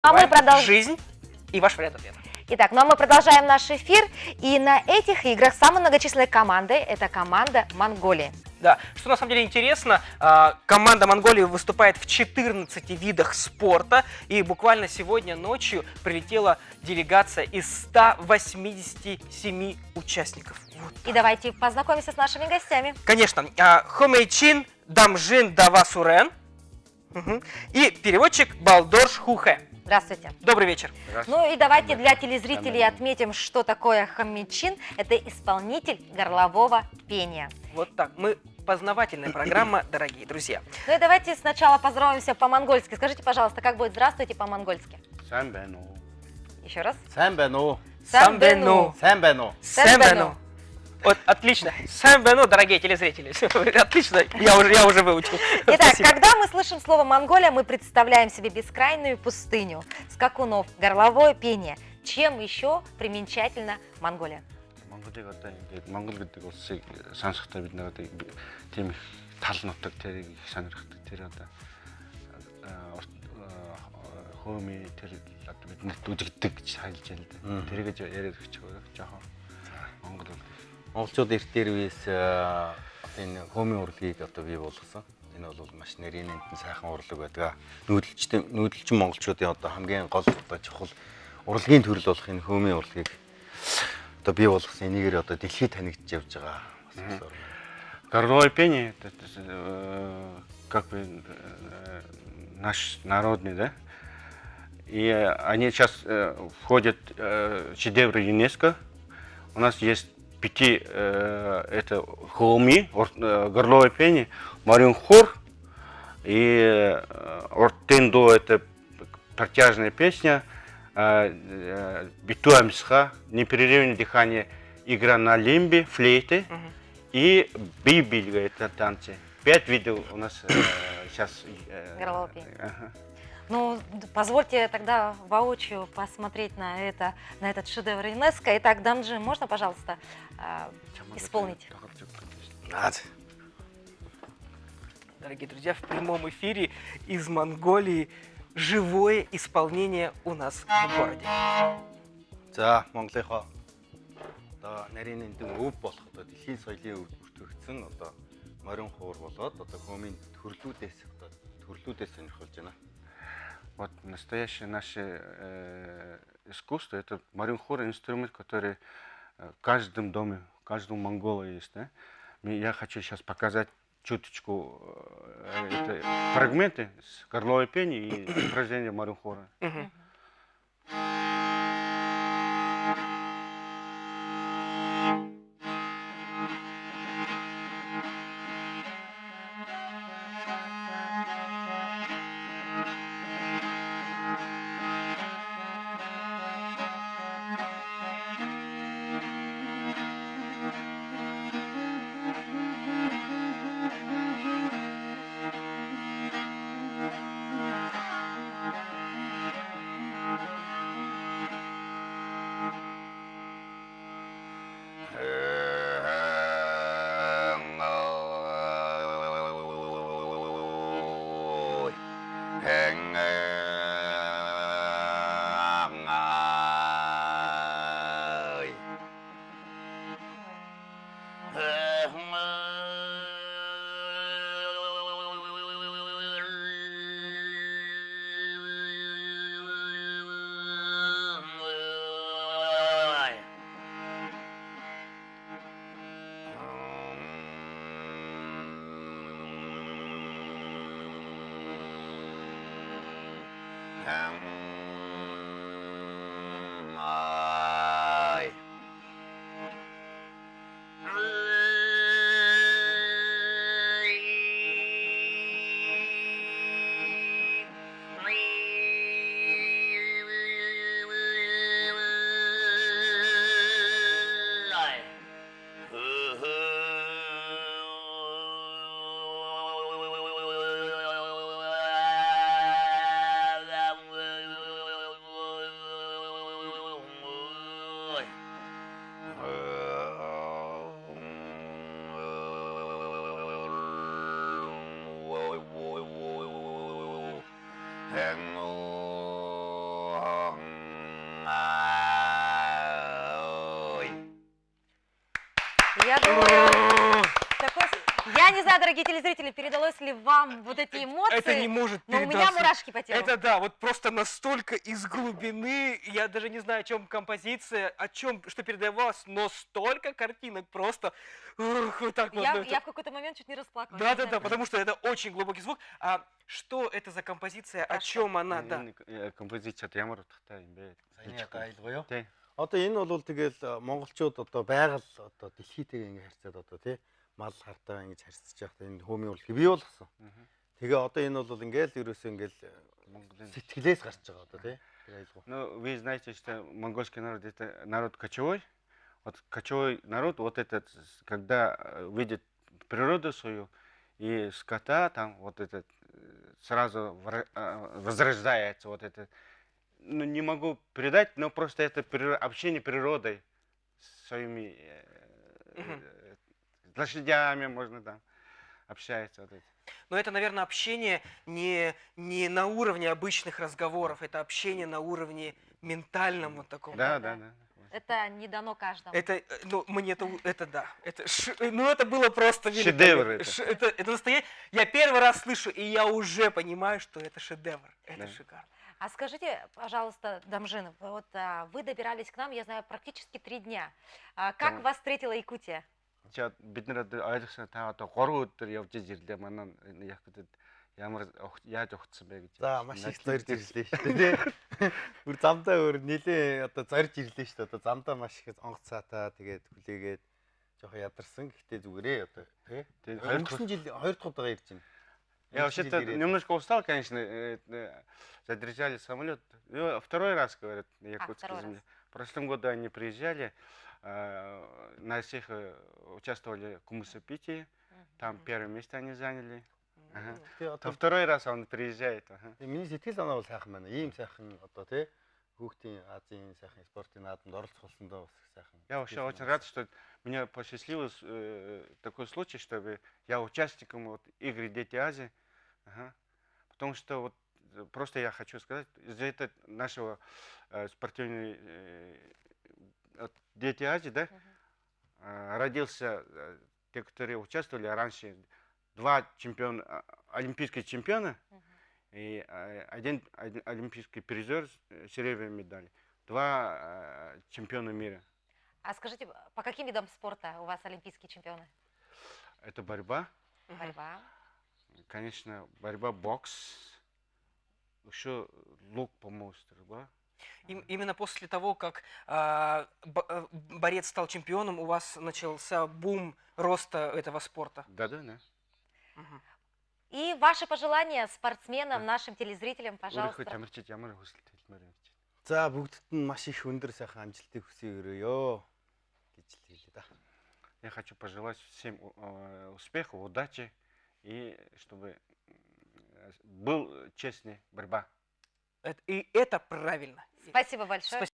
А мы продолжаем. Жизнь и ваш вариант ответа. Итак, ну а мы продолжаем наш эфир. И на этих играх самой многочисленной командой это команда Монголии. Да, что на самом деле интересно, команда Монголии выступает в 14 видах спорта, и буквально сегодня ночью прилетела делегация из 187 участников. Вот. И давайте познакомимся с нашими гостями. Конечно, Хомейчин Дамжин Давасурен и переводчик Балдорш Хухе. Здравствуйте. Добрый вечер. Ну и давайте для телезрителей отметим, что такое хомейчин. Это исполнитель горлового пения. Вот так. Познавательная программа, дорогие друзья. Ну и давайте сначала поздороваемся по-монгольски. Скажите, пожалуйста, как будет «здравствуйте» по-монгольски? Самбену. Еще раз. Самбену. Самбену. Самбену. Сэмбену. Вот, отлично. Сэмбену, дорогие телезрители. Отлично, я уже выучил. Итак, Спасибо. когда мы слышим слово «Монголия», мы представляем себе бескрайнюю пустыню, скакунов, горловое пение. Чем еще примечательна Монголия? Монголыг одоо ингээд Монгол гэдэг улсыг сонсохдоо бид нэг тийм их тал нутаг тэрийг их сонирхдаг. Тэр одоо хөөми тэр одоо биднэрт үзэгдэг гэж хайлж байна л да. Тэрийг яриад өгч жоохон Монгол Монголчууд эрт дээр үеэс энэ хөөмийн урлагийг одоо бий болгосон. Энэ бол маш нэрийн сайхан урлаг байдаг. Нүүдэлчин монголчуудын одоо хамгийн гол одоо чухал урлагийн төрөл болох энэ хөөмийн урлагийг одоо бий болгосон. Энийгээр одоо дэлхийд танигдж явж байгаа. горловое пение, это как бы наш народный, да? И они сейчас входят в шедевры ЮНЕСКО. У нас есть 5 это хооми, горловое пение, Маринхор и Ортендо, это протяжная песня, Битуамисха, непрерывное дыхание, игра на лимбе, флейты и бибельга, это танцы. 5 видов у нас сейчас. Горловое пение. Ну, позвольте тогда воочию посмотреть на этот шедевр ЮНЕСКО. Итак, Дамджи, можно, пожалуйста, исполнить? Дорогие друзья, в прямом эфире из Монголии живое исполнение у нас в городе. За, Монголынхоо одоо нарийн эндэн өв болох одоо дэлхийн соёлын өртөгдсөн одоо морин хуур болоод одоо хөөмийн төрлүүдээс сонирхолж байна. Вот настоящее наше искусство, это маринхор, инструмент, который в каждом доме, в каждом монгола есть. Да? Я хочу сейчас показать чуточку фрагменты с горловой пени и упражнения маринхора. Я думаю, я не знаю, дорогие телезрители, передалось ли вам вот эти эмоции, Это не может но у меня передаться. мурашки по телу. Это да, вот просто настолько из глубины, я даже не знаю, о чем композиция, о чем, что передавалось, но столько картинок просто, вот так вот. ну, Я в какой-то момент чуть не расплакалась. Да, не да, знаю да, почему. потому что это очень глубокий звук. А что это за композиция, о Про что? чем она, да? Композицията ямар утгатай юм бэ? Саяны айлгая юу? Тий. Одоо энэ бол тэгэл монголчууд одоо байгаль одоо дэлхийтэйгээ ингэ харьцаад одоо тий мал хартаа ингэж харьцаж байхдаа энэ хөөмийн урлагийг бий болгосон. Тэгээ одоо энэ бол ингээл ерөөсөө ингээл сэтгэлээс гарч байгаа одоо тий. Тэр айлгуу. Ну, вы знаете, что монгольский народ это народ кочевой. Вот кочевой народ, вот этот, когда видит природу свою и скота, там вот этот сразу возрождается вот это. Ну, не могу передать, но просто это общение природой с своими лошадями можно там общается вот эти. Но это, наверное, общение не на уровне обычных разговоров, это общение на уровне ментальном вот таком. Да, да. да, да. Это не дано каждому. Это, ну, мне это да. Ну, это было просто Шедевр великолепно. Это настоящий. Я первый раз слышу, и я уже понимаю, что это шедевр. Это Да. шикарно. А скажите, пожалуйста, Дамжин, вот вы добирались к нам, я знаю, практически 3 дня. Как Да. вас встретила Якутия? За бид нар ойлгосон та одоо 3 өдөр явж ирлээ манай Якутад ямар яаж ухацсан бэ гэж. За маш их зорж ирлээ шүү дээ тий. Бүр замдаа өөр нилээ одоо зорж ирлээ шүү дээ. Одоо замдаа маш их онгоц цаатаа тэгээд хүлээгээд жоохон ядарсан. Гэхдээ зүгээрээ одоо тий. Тэгээд Өнгөрсөн жил 2 дахь удаага ирж байна. Я вообще-то немножко устал, конечно, задержали самолет. Второй раз, говорят, на Якутской второй земле. раз. В прошлом году они приезжали, на всех участвовали в Кумусопитии, там первое место они заняли. Ага. Тэгээ А одоо второй раз он приезжает. Ага. миний сэтгэл санаа бол сайхан байна. Ийм сайхан одоо тий хүүхдийн Азийн сайхан спортын наадамд оролцох болсондоо бас их сайхан. Я вообще очень рад, что меня посчастливилось такой случай, чтобы я участником вот, игры «Дети Азии». Ага. Потому что вот просто я хочу сказать, из-за этого нашего спортивного «Дети Азии», да, родился, те, которые участвовали раньше, 2 чемпиона, олимпийских чемпиона и 1 олимпийский призер с серебряной медалью, 2 чемпиона мира. А скажите, по каким видам спорта у вас олимпийские чемпионы? Это борьба, Борьба. конечно, борьба, бокс, еще лук, по-моему, стрельба. Именно после того, как борец стал чемпионом, у вас начался бум роста этого спорта. Да, да, да. И ваши пожелания спортсменам, нашим телезрителям, Өөрийнхөө пожалуйста. тамирчид ямар хүсэлт хэлмээр юм чи. За бүгдд нь маш их өндөр сайхан амжилтыг хүсье өрөөё гэж хэлээ да. Я хочу пожелать всем успехов, удачи и чтобы был честный борьба. И это правильно. Спасибо большое.